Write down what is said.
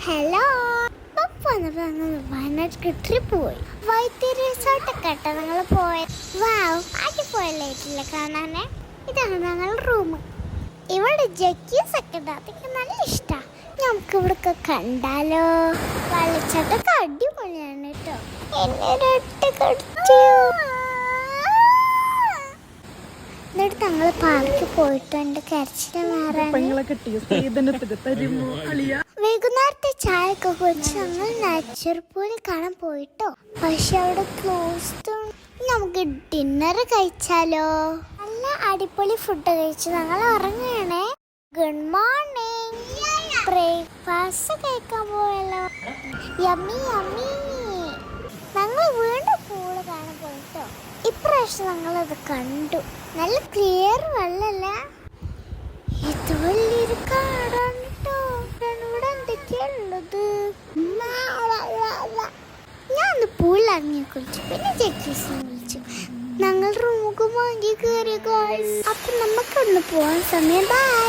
Hello, വയനാട്ടിലേക്ക് trip പോയി. വൈത്തിരി റിസോർട്ടൊക്കെ കേട്ടോ ഞങ്ങൾ പോയത്. വാവ്, അടിപൊളിയായിട്ടില്ല കാണാനേ. ഇതാണ് ഞങ്ങളുടെ റൂം. ഇവിടെ ജക്കീസ് ഒക്കെ ഉണ്ട്, അതൊക്കെ നല്ല ഇഷ്ടമാണ്. നമുക്ക് ഇവിടെയൊക്കെ കണ്ടാലോ? വെള്ളച്ചാട്ടൊക്കെ അടിപൊളിയാണ് കേട്ടോ. എന്നിട്ട് ഞങ്ങൾ പാർക്കിൽ പോയിട്ട് എൻ്റെ കരച്ചിൽ മാറാൻ വൈകുന്നേരത്തെ ചായ ഒക്കെ കുടിച്ച് ഞങ്ങൾ നാച്ചുറൽ പൂളിൽ കാണാൻ പോയിട്ടോ. പക്ഷെ അവിടെ ക്ലോസ്ഡ്. നമുക്ക് ഡിന്നർ കഴിച്ചാലോ? നല്ല അടിപൊളി ഫുഡ് കഴിച്ചു ഞങ്ങൾ ഇറങ്ങുകയാണേ. Good morning. ബ്രേക്ക്ഫാസ്റ്റ് കഴിക്കാൻ പോയല്ലോ. Yummy yummy. ഞങ്ങൾ വീണ്ടും പൂള് കാണാൻ പോയിട്ടോ. ഇപ്രാവശ്യം ഞങ്ങളത് കണ്ടു. നല്ല ക്ലിയർ വെള്ളമല്ല, ഇത് വലിയൊരു കാടാണ് കേട്ടോ. ഇവിടെ എന്തൊക്കെയുള്ളത്? ഞാൻ ഒന്ന് പൂളിൽ ഇറങ്ങി കുളിച്ചു, പിന്നെ ജക്കീസിനെ വിളിച്ചു. ഞങ്ങൾ റൂമുക്ക് വാങ്ങി കയറി. അപ്പൊ നമുക്കൊന്ന് പോവാൻ സമയം. ബൈ.